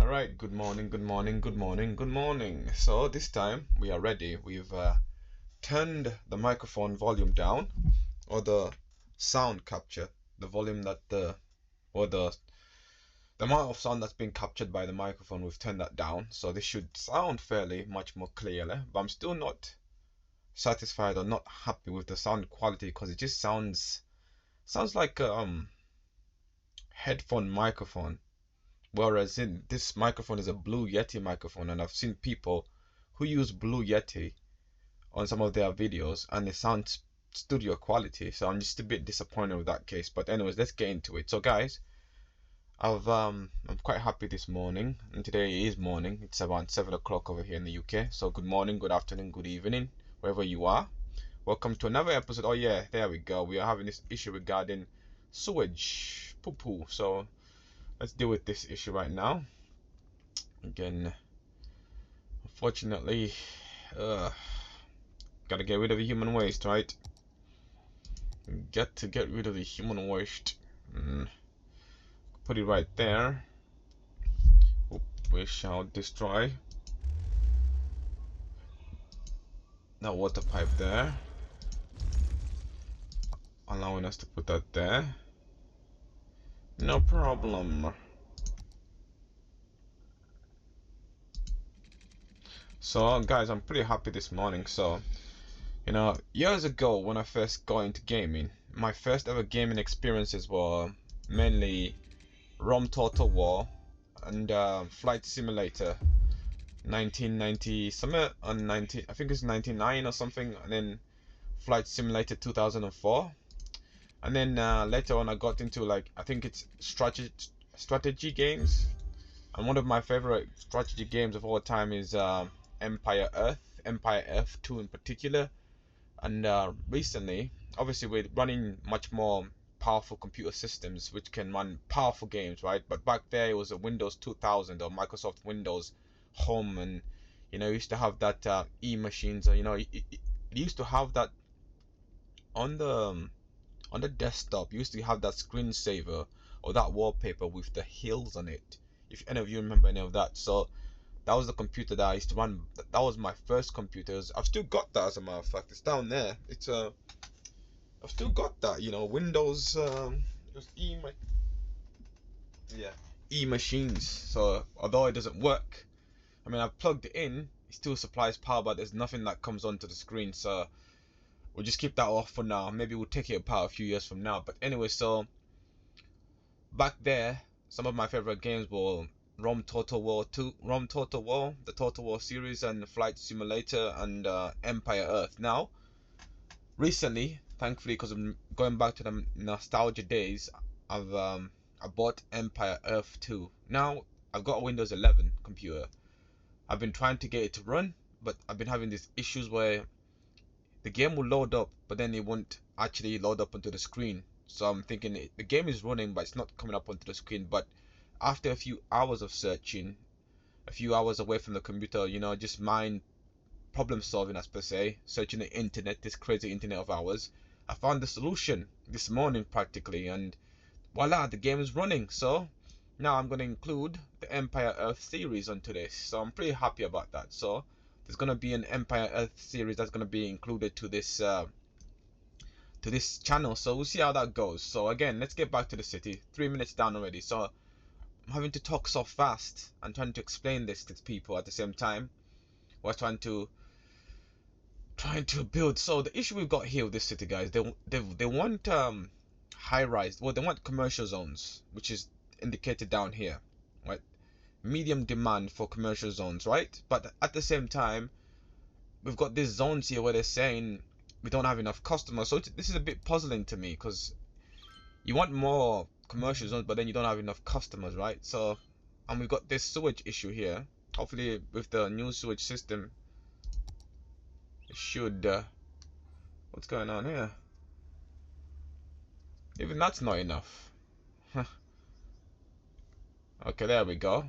Alright, good morning, good morning, good morning, good morning. So this time we are ready. We've turned the microphone volume down, or the sound capture, the volume that the amount of sound that's being captured by the microphone, we've turned that down. So this should sound fairly much more clearly, but I'm still not satisfied or not happy with the sound quality because it just sounds like a headphone microphone. Whereas in this microphone is a Blue Yeti microphone, and I've seen people who use Blue Yeti on some of their videos, and it sounds studio quality. So I'm just a bit disappointed with that case. But anyways, let's get into it. So guys, I'm quite happy this morning, and today is morning. It's around 7 o'clock over here in the UK. So good morning, good afternoon, good evening, wherever you are. Welcome to another episode. Oh yeah, there we go. We are having this issue regarding sewage, poo poo. So let's deal with this issue right now. Again, unfortunately, gotta get rid of the human waste, right? Get rid of the human waste. Put it right there. We shall destroy that water pipe there, allowing us to put that there. No problem. So guys, I'm pretty happy this morning. So years ago when I first got into gaming, my first ever gaming experiences were mainly Rome Total War and Flight Simulator 1990 something, on 90, I think it's 99 or something, and then Flight Simulator 2004, and then later on I got into, like, I think it's strategy games, and one of my favorite strategy games of all time is Empire Earth 2 in particular. And recently, obviously, we're running much more powerful computer systems which can run powerful games, right? But back there it was a Windows 2000 or Microsoft Windows Home, and it used to have that e-machines, or it used to have that on the desktop. You used to have that screensaver or that wallpaper with the hills on it, if any of you remember any of that. So that was the computer that I used to run. That was my first computers. I've still got that, as a matter of fact. It's down there. It's I've still got that. Windows just e-machines. So although it doesn't work, I mean, I've plugged it in. It still supplies power, but there's nothing that comes onto the screen. So we'll just keep that off for now. Maybe we'll take it apart a few years from now. But anyway, so back there, some of my favorite games were Rome Total War 2, Rome Total War, the Total War series, and Flight Simulator, and Empire Earth. Now, recently, thankfully, because I'm going back to the nostalgia days, I bought Empire Earth 2. Now, I've got a Windows 11 computer. I've been trying to get it to run, but I've been having these issues where the game will load up, but then it won't actually load up onto the screen. So I'm thinking the game is running, but it's not coming up onto the screen. But after a few hours of searching, a few hours away from the computer, just mind problem solving, as per se, searching the internet, this crazy internet of ours, I found the solution this morning practically, and voila, the game is running. So now I'm going to include the Empire Earth series onto this. So I'm pretty happy about that. So there's going to be an Empire Earth series that's going to be included to this channel. So we'll see how that goes. So again, let's get back to the city. 3 minutes down already. So I'm having to talk so fast and trying to explain this to people at the same time. We're trying to build. So the issue we've got here with this city, guys, they want high rise. Well, they want commercial zones, which is indicated down here, right? Medium demand for commercial zones, right? But at the same time, we've got these zones here where they're saying we don't have enough customers. So this is a bit puzzling to me, because you want more commercial zones, but then you don't have enough customers, right? So, and we've got this sewage issue here. Hopefully with the new sewage system, it should what's going on here? Even that's not enough. Okay, there we go.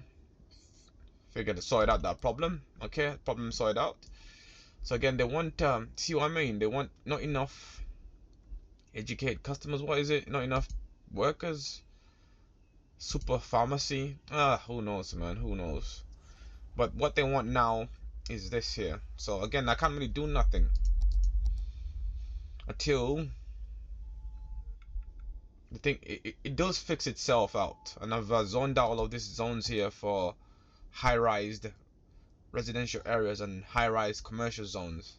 Figured to sort out that problem. Okay, problem sorted out. So again, they want see what I mean? They want not enough educate customers. What is it? Not enough workers. Super pharmacy. Who knows, man? Who knows? But what they want now is this here. So again, I can't really do nothing until the thing it does fix itself out. And I've zoned out all of these zones here for high-rise residential areas and high-rise commercial zones.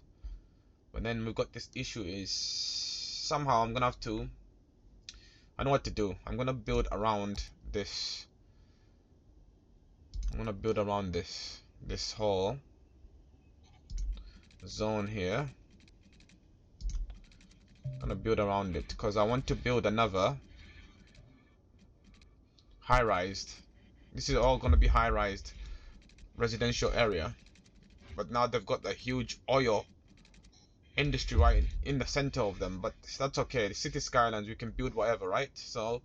But then we've got this issue is somehow I'm gonna have to. I know what to do. I'm gonna build around this. I'm gonna build around this whole zone here. I'm gonna build around it because I want to build another high-rise. This is all gonna be high-rise residential area. But now they've got a huge oil industry right in the center of them. But that's okay. The city skylines, we can build whatever, right? So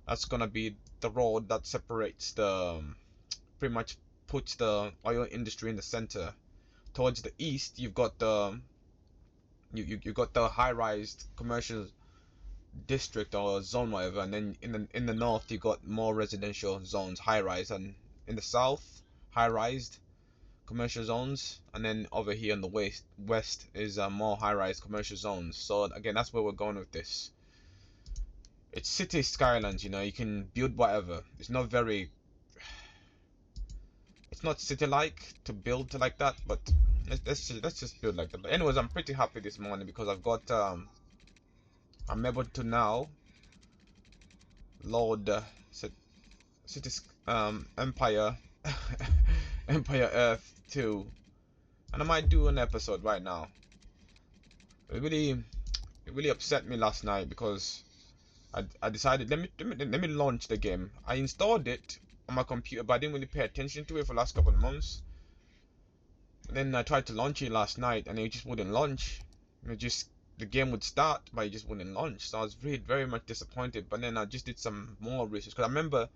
that's gonna be the road that separates the pretty much puts the oil industry in the center. Towards the east, you've got the you got the high-rise commercial district or zone, whatever, and then in the north you got more residential zones, high-rise, and in the south, high-rise commercial zones, and then over here in the west is more high-rise commercial zones. So again, that's where we're going with this. It's city skylines, you know. You can build whatever. It's not very. It's not city-like to build like that, but let's just build like that. But anyways, I'm pretty happy this morning because I've got I'm able to now load city Empire Empire Earth 2, and I might do an episode right now. It really upset me last night because I decided let me launch the game. I installed it on my computer, but I didn't really pay attention to it for the last couple of months. And then I tried to launch it last night, and it just wouldn't launch. The game would start, but it just wouldn't launch. So I was really very much disappointed. But then I just did some more research because I remember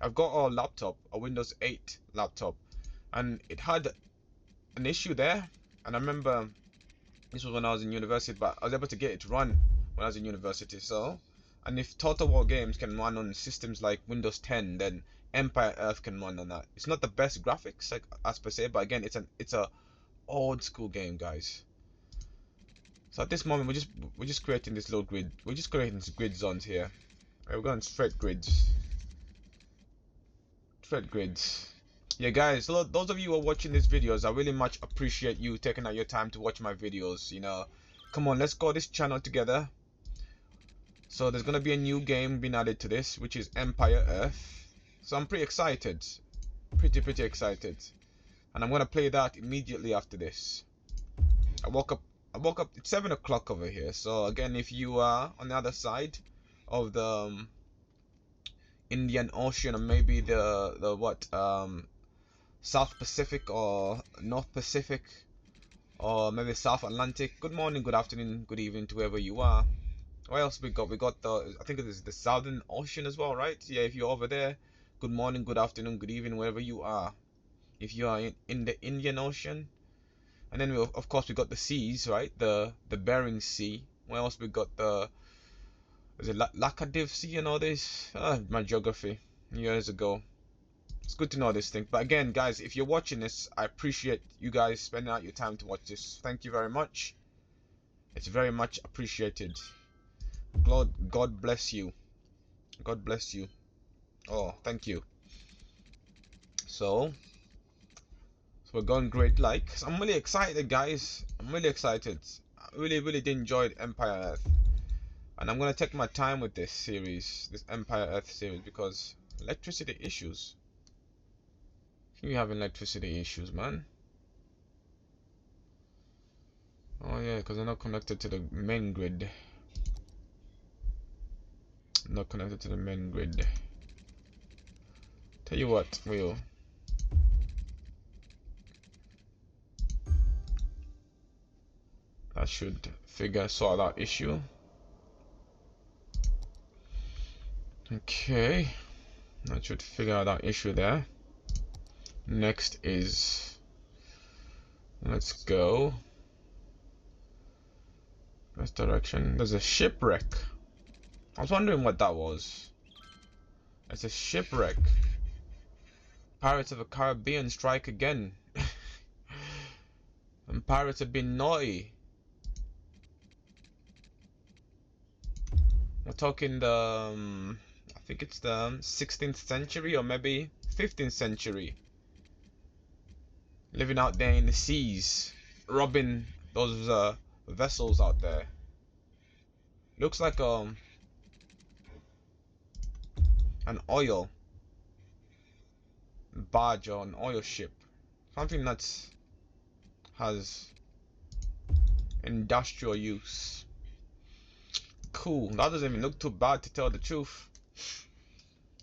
I've got a laptop, a Windows 8 laptop, and it had an issue there. And I remember this was when I was in university, but I was able to get it to run when I was in university. So, and if Total War games can run on systems like Windows 10, then Empire Earth can run on that. It's not the best graphics, like as per se, but again, it's a old school game, guys. So at this moment, we're just creating this little grid. We're just creating these grid zones here. We're going straight grids. Straight grids. Yeah, guys, those of you who are watching these videos, I really much appreciate you taking out your time to watch my videos. You know, come on, let's go this channel together. So there's gonna be a new game being added to this, which is Empire Earth. So I'm pretty excited, pretty excited, and I'm gonna play that immediately after this. I woke up. It's 7 o'clock over here. So again, if you are on the other side of the Indian Ocean, or maybe the what South Pacific or North Pacific, or maybe South Atlantic, good morning, good afternoon, good evening to wherever you are. What else we got? We got I think it is the Southern Ocean as well, right? Yeah, if you're over there, good morning, good afternoon, good evening, wherever you are. If you are in the Indian Ocean, and then of course we got the seas, right? The Bering Sea. What else we got? Is it Laccadive Sea and all this? My geography years ago. It's good to know this thing. But again, guys, if you're watching this, I appreciate you guys spending out your time to watch this. Thank you very much. It's very much appreciated. God bless you. God bless you. Oh, thank you. So we're going great. Like, so I'm really excited, guys. I'm really excited. I really did enjoy Empire Earth, and I'm gonna take my time with this series, this Empire Earth series, because electricity issues. We have electricity issues, man. Oh yeah, because they're not connected to the main grid. Not connected to the main grid. Tell you what, Will. That should sort out issue. Okay, that should figure out that issue there. Next is, let's go. Best direction. There's a shipwreck. I was wondering what that was. It's a shipwreck. Pirates of the Caribbean strike again. And pirates have been naughty. We're talking the, I think it's the 16th century or maybe 15th century. Living out there in the seas, robbing those vessels out there. Looks like an oil barge or an oil ship. Something that has industrial use. Cool. That doesn't even look too bad, to tell the truth.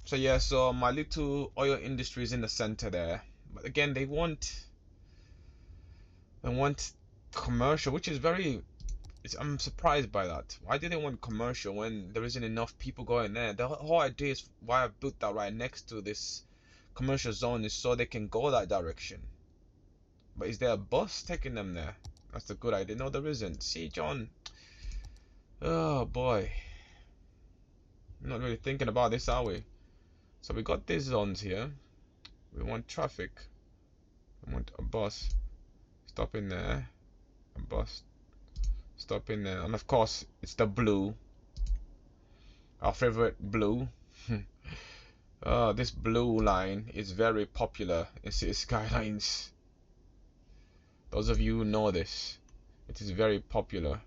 So yeah, so my little oil industry is in the center there. But again, they want commercial, which is I'm surprised by that. Why do they want commercial when there isn't enough people going there? The whole idea is why I built that right next to this commercial zone is so they can go that direction. But is there a bus taking them there? That's a good idea. No, there isn't. See, John. Oh boy. We're not really thinking about this, are we? So we got these zones here. We want traffic. We want a bus. Stop in there. A bus. Stop in there. And of course, it's the blue. Our favorite blue. This blue line is very popular in City Skylines. Those of you who know this, it is very popular.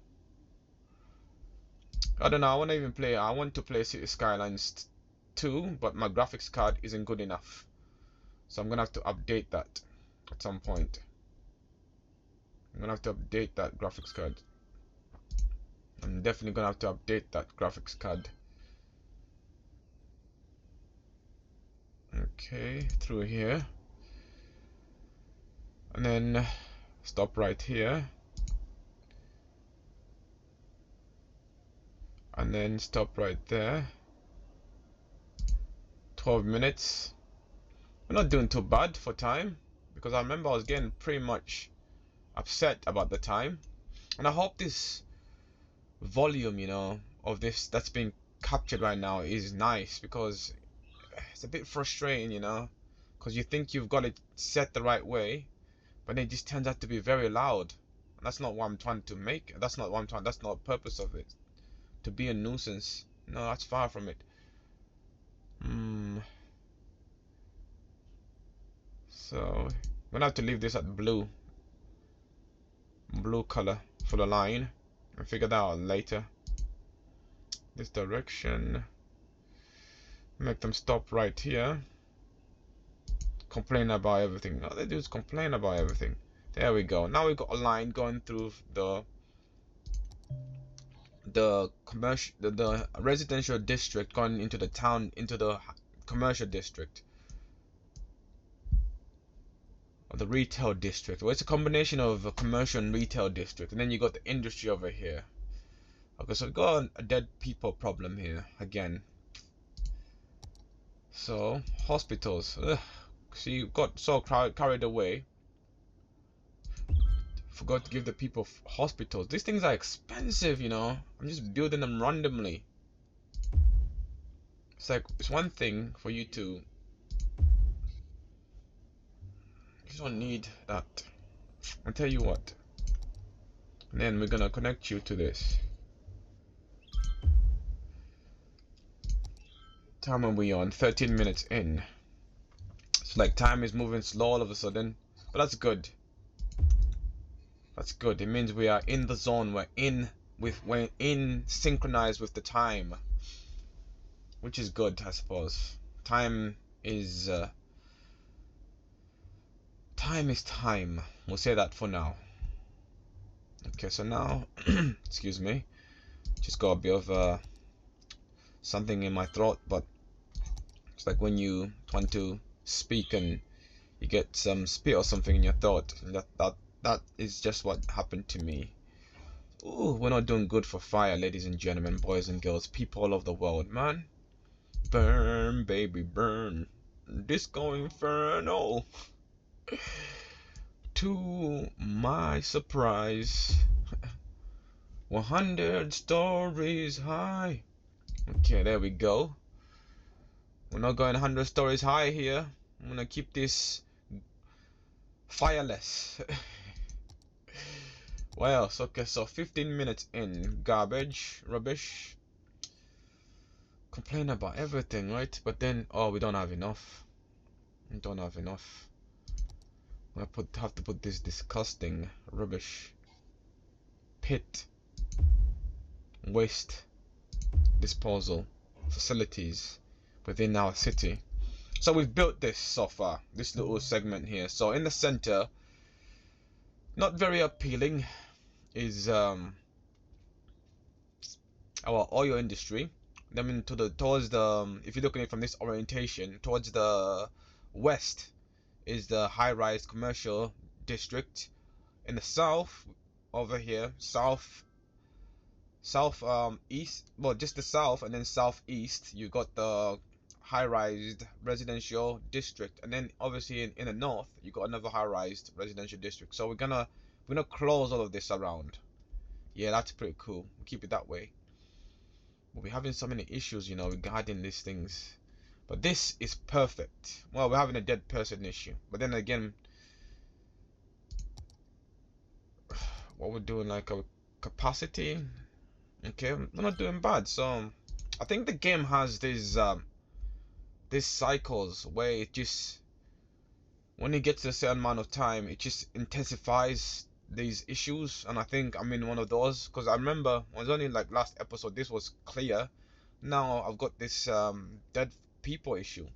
I don't know, I want to play City Skylines 2, but my graphics card isn't good enough. So I'm gonna have to update that at some point. I'm gonna have to update that graphics card. I'm definitely gonna have to update that graphics card. Okay, through here. And then stop right here. And then stop right there. 12 minutes. We're not doing too bad for time, because I remember I was getting pretty much upset about the time. And I hope this volume, of this that's being captured right now is nice, because it's a bit frustrating, because you think you've got it set the right way, but it just turns out to be very loud. And that's not what I'm trying to make. That's not the purpose of it. To be a nuisance. No, that's far from it. So I'm gonna have to leave this at blue color for the line and figure that out later. This direction, make them stop right here. Complain about everything. All they do is complain about everything. There we go. Now we've got a line going through the commercial, the residential district, going into the town, into the commercial district, or the retail district. Well, it's a combination of a commercial and retail district, and then you got the industry over here. Okay, so we've got a dead people problem here again. So hospitals. See, you got so carried away. Forgot to give the people hospitals. These things are expensive, I'm just building them randomly. It's like, it's one thing for you to, you just don't need that. I'll tell you what. And then we're gonna connect you to this. Time are we on? 13 minutes in. It's like time is moving slow all of a sudden, but that's good. That's good. It means we are in the zone. We're in synchronized with the time, which is good, I suppose. Time is time. We'll say that for now. Okay, so now, excuse me, just got a bit of something in my throat, but it's like when you want to speak and you get some spit or something in your throat. That is just what happened to me. Ooh, we're not doing good for fire, ladies and gentlemen, boys and girls, people all over the world, man. Burn, baby, burn. Disco Inferno. To my surprise, 100 stories high. Okay, there we go. We're not going 100 stories high here. I'm gonna keep this fireless. What else? Okay, so 15 minutes in. Garbage, rubbish. Complain about everything, right? But then, oh, we don't have enough. We don't have enough. I have to put this disgusting rubbish pit waste disposal facilities within our city. So we've built this so far, this little segment here. So in the center, not very appealing, is our oil industry. I mean, towards the if you look at it from this orientation, towards the west is the high-rise commercial district. In the south, over here, east, well, just the south, and then southeast, you got the high-rise residential district, and then obviously in the north, you got another high-rise residential district. So we're gonna close all of this around. Yeah, that's pretty cool. We'll keep it that way. But we're having so many issues, you know, regarding these things. But this is perfect. Well, we're having a dead person issue. But then again, what we're doing, like a capacity. Okay, we're not doing bad. So I think the game has these cycles where it just, when it gets to a certain amount of time, it just intensifies these issues. And I think I'm in one of those, because I remember it was only like last episode this was clear. Now I've got this dead people issue.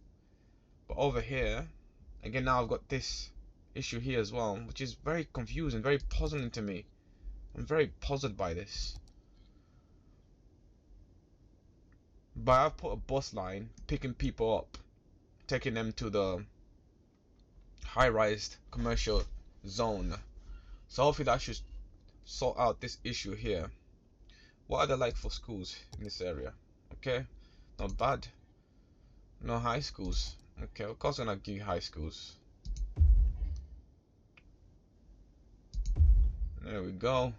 But over here again, now I've got this issue here as well, which is very confusing, very puzzling to me. I'm very puzzled by this. But I've put a bus line picking people up, taking them to the high-rise commercial zone. So hopefully that should sort out this issue here. What are they like for schools in this area? Okay, not bad. No high schools. Okay, of course I'm gonna give you high schools. There we go.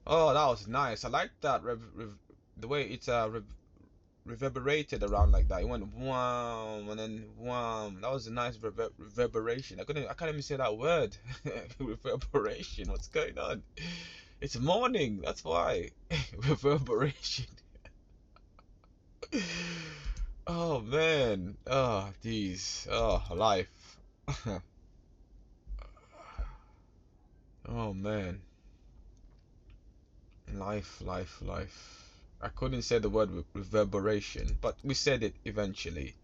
Oh, that was nice. I like that the way it's reverberated around like that. It went wham and then wham. That was a nice reverberation. I can't even say that word. Reverberation. What's going on? It's morning. That's why. Reverberation. Oh man. Oh geez. Oh life. Oh man. Life. I couldn't say the word reverberation, but we said it eventually.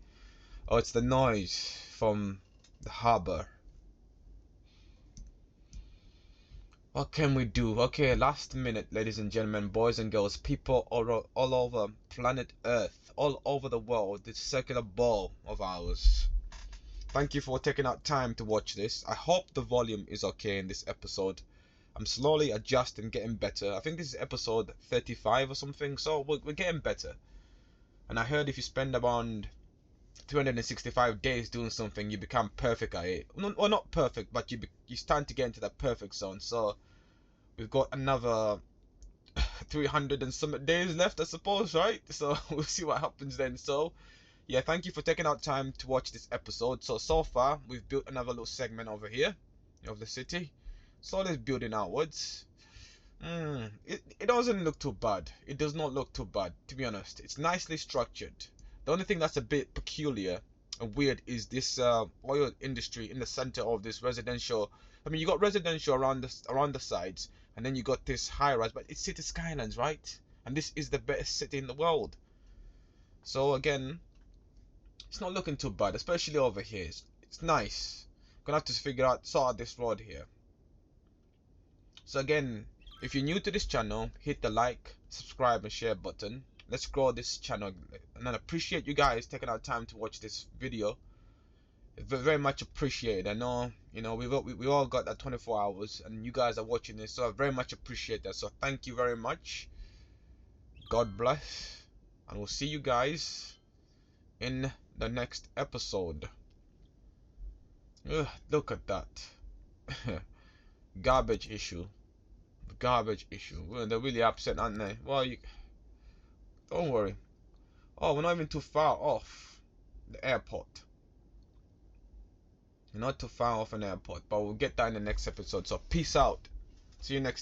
Oh, it's the noise from the harbor. What can we do? Okay, last minute, ladies and gentlemen, boys and girls, people all over planet Earth, all over the world, this circular ball of ours. Thank you for taking out time to watch this. I hope the volume is okay in this episode. I'm slowly adjusting, getting better. I think this is episode 35 or something, so we're getting better. And I heard if you spend around 365 days doing something, you become perfect at it. Well, not perfect, but you start to get into that perfect zone. So we've got another 300 and some days left, I suppose, right? So we'll see what happens then. So yeah, thank you for taking out time to watch this episode. So far we've built another little segment over here of the city. So let's building outwards. It doesn't look too bad. It does not look too bad, to be honest. It's nicely structured. The only thing that's a bit peculiar and weird is this oil industry in the center of this residential. I mean, you got residential around the sides, and then you got this high rise, but it's City Skylines, right? And this is the best city in the world. So again, it's not looking too bad, especially over here. It's nice. Gonna have to sort out this road here. So again, if you're new to this channel, hit the like, subscribe and share button. Let's grow this channel, and I appreciate you guys taking our time to watch this video. Very much appreciated. I know, you know, we all got that 24 hours, and you guys are watching this, so I very much appreciate that. So thank you very much. God bless, and we'll see you guys in the next episode. Ugh, look at that. Garbage issue. Well, they're really upset, aren't they? Well, don't worry. Oh, we're not even too far off. the airport. Not too far off an airport, but we'll get that in the next episode. So peace out. See you next time.